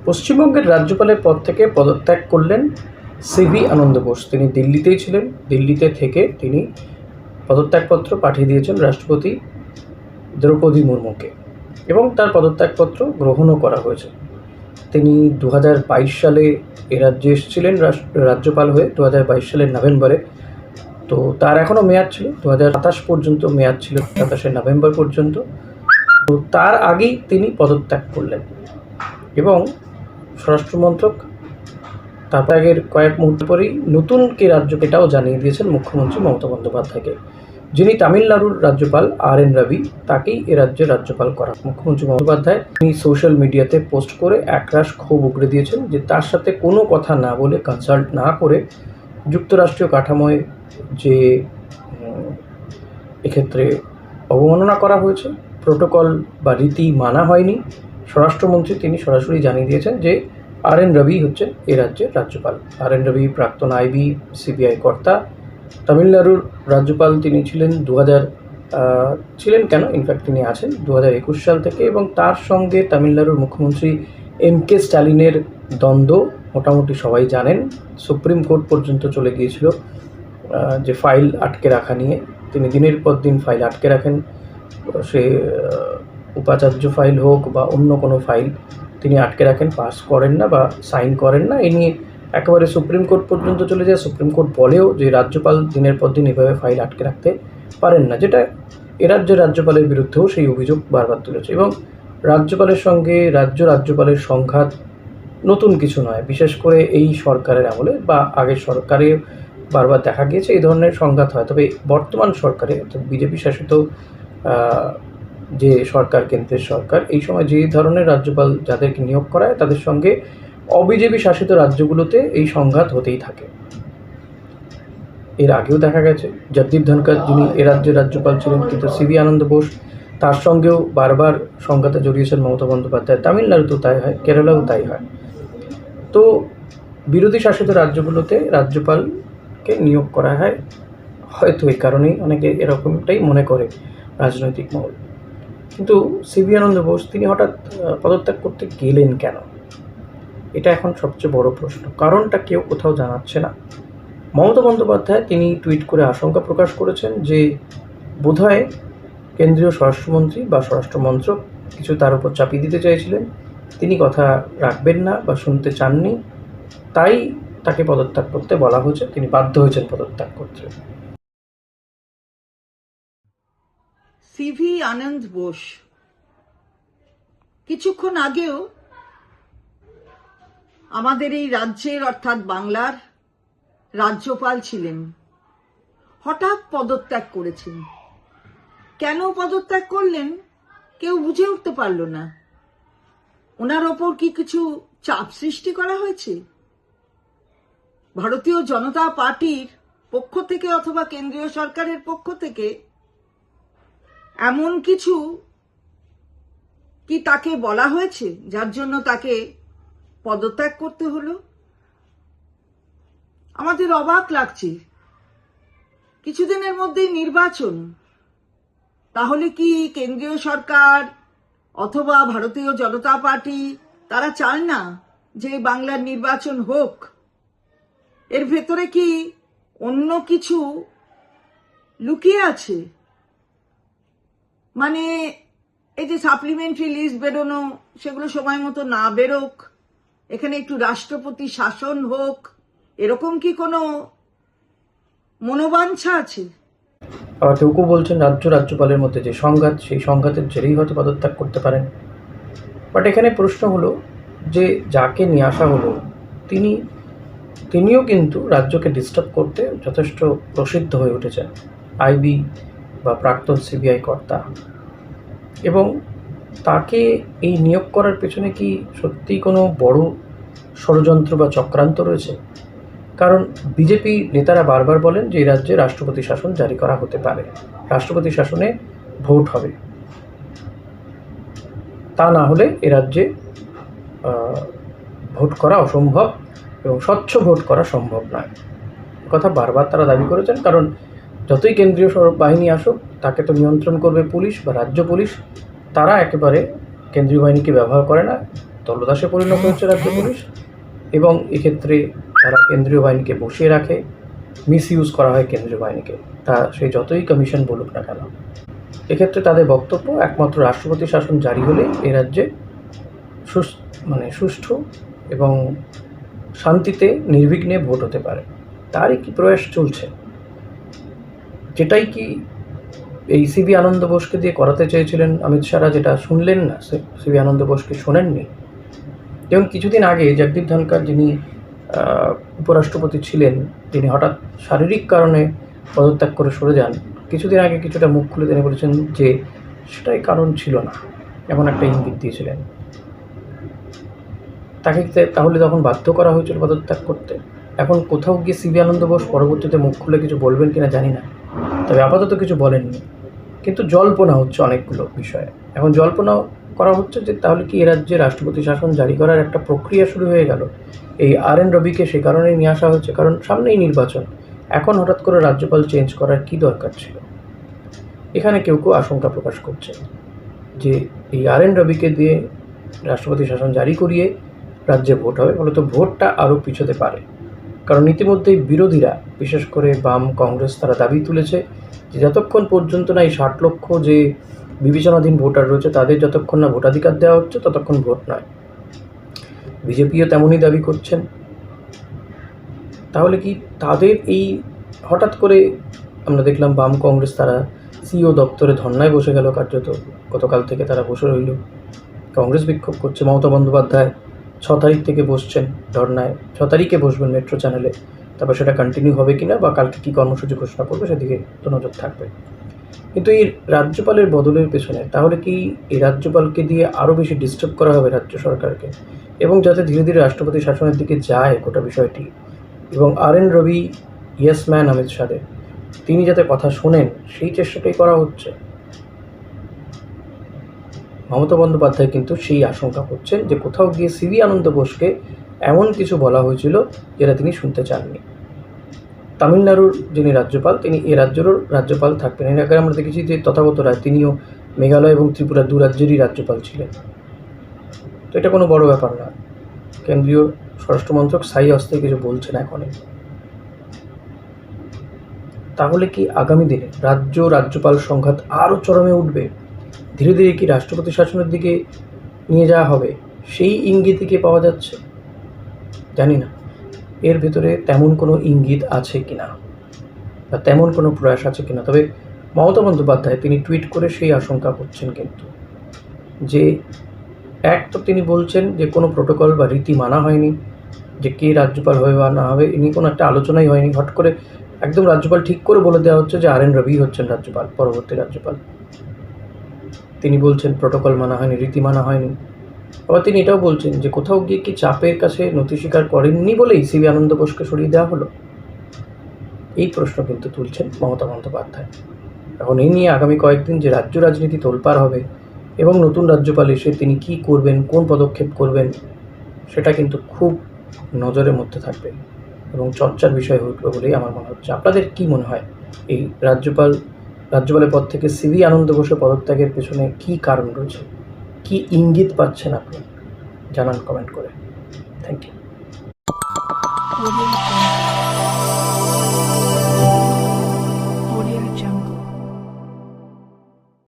পশ্চিমবঙ্গের রাজ্যপালের পদ থেকে পদত্যাগ করলেন সিভি আনন্দ বোস। তিনি দিল্লিতেই ছিলেন। দিল্লিতে থেকে তিনি পদত্যাগপত্র পাঠিয়ে দিয়েছেন রাষ্ট্রপতি দ্রৌপদী মুর্মুকে এবং তার পদত্যাগপত্র গ্রহণও করা হয়েছে। তিনি 2022 সালে এ রাজ্যে এসেছিলেন রাজ্যপাল হয়ে 2022 সালের নভেম্বরে। তো তার এখনও মেয়াদ ছিল, 2027 পর্যন্ত মেয়াদ ছিল, 27শে নভেম্বর পর্যন্ত। তো তার আগেই তিনি পদত্যাগ করলেন এবং স্বরাষ্ট্রমন্ত্রক তার ত্যাগের কয়েক মুহূর্ত পরেই নতুন কে রাজ্য এটাও জানিয়ে দিয়েছেন মুখ্যমন্ত্রী মমতা বন্দ্যোপাধ্যায়কে, যিনি তামিলনাড়ুর রাজ্যপাল RN রবি, তাকেই এ রাজ্যের রাজ্যপাল করা। মুখ্যমন্ত্রী বন্দ্যোপাধ্যায় তিনি সোশ্যাল মিডিয়াতে পোস্ট করে একরাশ ক্ষোভ উগড়ে দিয়েছেন যে তার সাথে কোনো কথা না বলে, কনসাল্ট না করে যুক্তরাষ্ট্রীয় কাঠামোয় যে এক্ষেত্রে অবমাননা করা হয়েছে, প্রোটোকল বা রীতি মানা হয়নি। স্বরাষ্ট্রমন্ত্রী তিনি সরাসরি জানিয়ে দিয়েছেন যে RN রবি হচ্ছেন এ রাজ্যের রাজ্যপাল। RN রবি প্রাক্তন IB CBI কর্তা, তামিলনাড়ুর রাজ্যপাল তিনি ছিলেন ছিলেন কেন, ইনফ্যাক্ট তিনি আছেন 2021 সাল থেকে, এবং তার সঙ্গে তামিলনাড়ুর মুখ্যমন্ত্রী MK স্ট্যালিনের দ্বন্দ্ব মোটামুটি সবাই জানেন। সুপ্রিম কোর্ট পর্যন্ত চলে গিয়েছিল যে ফাইল আটকে রাখা নিয়ে। তিনি দিনের পর দিন ফাইল আটকে রাখেন, সে উপাচার্য ফাইল হোক বা অন্য কোনো ফাইল তিনি আটকে রাখেন, পাস করেন না বা সাইন করেন না। এ নিয়ে একেবারে সুপ্রিম কোর্ট পর্যন্ত চলে যায়। সুপ্রিম কোর্ট বলেও যে রাজ্যপাল দিনের পর দিন এভাবে ফাইল আটকে রাখতে পারেন না, যেটা এ রাজ্যের রাজ্যপালের বিরুদ্ধেও সেই অভিযোগ বারবার তুলেছে। এবং রাজ্যপালের সঙ্গে রাজ্যপালের সংঘাত নতুন কিছু নয়, বিশেষ করে এই সরকারের আমলে বা আগের সরকারে বারবার দেখা গিয়েছে এই ধরনের সংঘাত হয়। তবে বর্তমান সরকারে, অর্থাৎ বিজেপি শাসিত যে সরকার, কেন্দ্রের সরকার, এই সময় যে ধরনের রাজ্যপাল যাদেরকে নিয়োগ করায় তাদের সঙ্গে অবিজেপি শাসিত রাজ্যগুলোতে এই সংঘাত হতেই থাকে। এর আগেও দেখা গেছে জগদীপ ধনকর, যিনি এ রাজ্যের রাজ্যপাল ছিলেন, কিন্তু সিভি আনন্দ বোস, তার সঙ্গেও বারবার সংঘাতে জড়িয়েছেন মমতা বন্দ্যোপাধ্যায়। তামিলনাড়ুতেও তাই হয়, কেরালাও তাই হয়। তো বিরোধী শাসিত রাজ্যগুলোতে রাজ্যপালকে নিয়োগ করা হয় হয়তো এই কারণেই, অনেকে এরকমটাই মনে করে রাজনৈতিক মহল। কিন্তু সিভি আনন্দ বোস তিনি হঠাৎ পদত্যাগ করতে গেলেন কেন, এটা এখন সবচেয়ে বড় প্রশ্ন। কারণটা কেউ কোথাও জানাচ্ছে না। মমতা বন্দ্যোপাধ্যায় তিনি টুইট করে আশঙ্কা প্রকাশ করেছেন যে বোধহয় কেন্দ্রীয় স্বরাষ্ট্রমন্ত্রী বা স্বরাষ্ট্রমন্ত্রক কিছু তার উপর চাপিয়ে দিতে চাইছিলেন, তিনি কথা রাখবেন না বা শুনতে চাননি, তাই তাকে পদত্যাগ করতে বলা হয়েছে, তিনি বাধ্য হয়েছেন পদত্যাগ করতে। সিভি আনন্দ বোস কিছুক্ষণ আগেও আমাদের এই রাজ্যের অর্থাৎ বাংলার রাজ্যপাল ছিলেন, হঠাৎ পদত্যাগ করেছেন। কেন পদত্যাগ করলেন কেউ বুঝে উঠতে পারল না। ওনার ওপর কি কিছু চাপ সৃষ্টি করা হয়েছে ভারতীয় জনতা পার্টির পক্ষ থেকে অথবা কেন্দ্রীয় সরকারের পক্ষ থেকে? এমন কিছু কি তাকে বলা হয়েছে যার জন্য তাকে পদত্যাগ করতে হলো? আমাদের অবাক লাগছে। কিছুদিনের মধ্যেই নির্বাচন, তাহলে কি কেন্দ্রীয় সরকার অথবা ভারতীয় জনতা পার্টি তারা চায় না যে বাংলার নির্বাচন হোক? এর ভেতরে কি অন্য কিছু লুকিয়ে আছে? মানে এই যে সাপ্লিমেন্টারি লিস্ট বেরোনো, সেগুলো সময় মতো না বেরোক, এখানে একটু রাষ্ট্রপতি শাসন হোক, এরকম কি কোনো মনোবাঞ্ছা আছে? আবার কেউ কেউ বলছেন রাজ্যপালের মধ্যে যে সংঘাত, সেই সংঘাতের জেরেই হয়তো পদত্যাগ করতে পারেন। বাট এখানে প্রশ্ন হলো যে যাকে নিয়ে আসা হলো তিনিও কিন্তু রাজ্যকে ডিস্টার্ব করতে যথেষ্ট প্রসিদ্ধ হয়ে উঠেছেন, IB বা প্রাক্তন CBI কর্তা। এবং তাকে এই নিয়োগ করার পেছনে কি সত্যিই কোনো বড় ষড়যন্ত্র বা চক্রান্ত রয়েছে? কারণ বিজেপি নেতারা বারবার বলেন যে এই রাজ্যে রাষ্ট্রপতি শাসন জারি করা হতে পারে, রাষ্ট্রপতি শাসনে ভোট হবে, তা না হলে এ রাজ্যে ভোট করা অসম্ভব এবং স্বচ্ছ ভোট করা সম্ভব নয়। কথা বারবার তারা দাবি করেছেন, কারণ যতই কেন্দ্রীয় বাহিনী আসুক তাকে তো নিয়ন্ত্রণ করবে পুলিশ বা রাজ্য পুলিশ। তারা একেবারে কেন্দ্রীয় বাহিনীকে ব্যবহার করে না, দলদাসে পরিণত হচ্ছে রাজ্য পুলিশ, এবং এক্ষেত্রে তারা কেন্দ্রীয় বাহিনীকে বসিয়ে রাখে, মিসইউজ করা হয় কেন্দ্রীয় বাহিনীকে, তা সে যতই কমিশন বলুক না কেন। এক্ষেত্রে তাদের বক্তব্য একমাত্র রাষ্ট্রপতি শাসন জারি হলে এ রাজ্যে সুষ্ঠু এবং শান্তিতে নির্বিঘ্নে ভোট হতে পারে। তারই কি প্রয়াস চলছে, যেটাই কি এই সিবি আনন্দ বোসকে দিয়ে করাতে চেয়েছিলেন অমিত শাহরা, যেটা শুনলেন না, সিবি আনন্দ বোসকে শোনেননি। যেমন কিছুদিন আগে জগদীপ ধনকর, যিনি উপরাষ্ট্রপতি ছিলেন, যিনি হঠাৎ শারীরিক কারণে পদত্যাগ করে সরে যান, কিছুদিন আগে কিছুটা মুখ খুলে তিনি বলেছেন যে সেটাই কারণ ছিল না, এমন একটা ইঙ্গিত দিয়েছিলেন। তাকে তাহলে তখন বাধ্য করা হয়েছিল পদত্যাগ করতে। এখন কোথাও গিয়ে সিবি আনন্দ বোস পরবর্তীতে মুখ খুলে কিছু বলবেন কিনা জানি না, তবে আপাতত কিছু বলেননি। কিন্তু জল্পনা হচ্ছে অনেকগুলো বিষয়ে। এখন জল্পনা করা হচ্ছে যে তাহলে কি এ রাজ্যে রাষ্ট্রপতি শাসন জারি করার একটা প্রক্রিয়া শুরু হয়ে গেল। এই RN রবিকে সে কারণেই নিয়ে আসা হয়েছে, কারণ সামনেই নির্বাচন, এখন হঠাৎ করে রাজ্যপাল চেঞ্জ করার কি দরকার ছিল। এখানে কেউ কেউ আশঙ্কা প্রকাশ করছে যে এই RN রবিকে দিয়ে রাষ্ট্রপতি শাসন জারি করিয়ে রাজ্যে ভোট হবে, ফলত ভোটটা আরও পিছোতে পারে। কারণ ইতিমধ্যেই বিরোধীরা, বিশেষ করে বাম, কংগ্রেস, তারা দাবি তুলেছে যে যতক্ষণ পর্যন্ত না এই 60 লক্ষ যে বিবেচনাধীন ভোটার রয়েছে তাদের যতক্ষণ না ভোটাধিকার দেওয়া হচ্ছে ততক্ষণ ভোট নয়। বিজেপিও তেমনই দাবি করছেন। তাহলে কি তাদের এই হঠাৎ করে আমরা দেখলাম বাম, কংগ্রেস তারা সিও দপ্তরে ধর্নায় বসে গেল, কার্যত গতকাল থেকে তারা বসে রইল। কংগ্রেস বিক্ষোভ করছে, মমতা বন্দ্যোপাধ্যায় 6 তারিখ থেকে বসছেন ধর্নায়, 6 তারিখে বসবেন মেট্রো চ্যানেলে। তারপর সেটা কন্টিনিউ হবে কিনা বা কালকে কী কর্মসূচি ঘোষণা করবে সেদিকে তো নজর থাকবে। কিন্তু এই রাজ্যপালের বদলের পেছনে তাহলে কি এই রাজ্যপালকে দিয়ে আরও বেশি ডিস্টার্ব করা হবে রাজ্য সরকারকে, এবং যাতে ধীরে ধীরে রাষ্ট্রপতি শাসনের দিকে যায় গোটা বিষয়টি, এবং RN রবি ইয়েস ম্যান অমিত শাহের, তিনি যাতে কথা শোনেন সেই চেষ্টাটাই করা হচ্ছে। মমতা বন্দ্যোপাধ্যায় কিন্তু সেই আশঙ্কা করছেন যে কোথাও গিয়ে সিবি আনন্দ বোসকে এমন কিছু বলা হয়েছিল যেটা তিনি শুনতে চাননি। তামিলনাড়ুর যিনি রাজ্যপাল, তিনি এ রাজ্যেরও রাজ্যপাল থাকবেন। এর আগে আমরা দেখেছি যে তথাগত রায়, তিনিও মেঘালয় এবং ত্রিপুরা 2 রাজ্যেরই রাজ্যপাল ছিলেন। তো এটা কোনো বড় ব্যাপার না। কেন্দ্রীয় স্বরাষ্ট্রমন্ত্রক স্থায়ী অস্থায়ী কিছু বলছেন এখনই। তাহলে কি আগামী দিনে রাজ্যপাল সংঘাত আরও চরমে উঠবে? ধীরে ধীরে কি রাষ্ট্রপতি শাসনের দিকে নিয়ে যাওয়া হবে, সেই ইঙ্গিতই কি পাওয়া যাচ্ছে? জানি না এর ভেতরে তেমন কোনো ইঙ্গিত আছে কিনা বা তেমন কোনো প্রয়াস আছে কিনা। তবে মমতা বন্দ্যোপাধ্যায় তিনি টুইট করে সেই আশঙ্কা করছেন কিন্তু, যে এক তো তিনি বলছেন যে কোনো প্রোটোকল বা রীতি মানা হয়নি, যে কে রাজ্যপাল হবে বা না হবে এ নিয়ে কোনো একটা আলোচনাই হয়নি। হট করে একদম রাজ্যপাল ঠিক করে বলে দেওয়া হচ্ছে যে RN রবি হচ্ছেন রাজ্যপাল, পরবর্তী রাজ্যপাল। তিনি বলছেন প্রোটোকল মানা হয়নি, রীতি মানা হয়নি। আবার তিনি এটাও বলছেন যে কোথাও গিয়ে কি চাপের কাছে নথি স্বীকার করেননি বলেই সিবি আনন্দ বোসকে সরিয়ে দেওয়া হলো। এই প্রশ্ন কিন্তু তুলছেন মমতা বন্দ্যোপাধ্যায়। এখন এই নিয়ে আগামী কয়েকদিন যে রাজ্য রাজনীতি তোলপাড় হবে এবং নতুন রাজ্যপাল এসে তিনি কী করবেন, কোন পদক্ষেপ করবেন, সেটা কিন্তু খুব নজরের মধ্যে থাকবে এবং চর্চার বিষয় হয়ে উঠবে বলেই আমার মনে হচ্ছে। আপনাদের কি মনে হয় এই রাজ্যপালের পদ থেকে সিবি আনন্দ বোসের পদত্যাগের পেছনে কী কারণ রয়েছে, কী ইঙ্গিত পাচ্ছেন আপনি? জানান কমেন্ট করে। Thank you.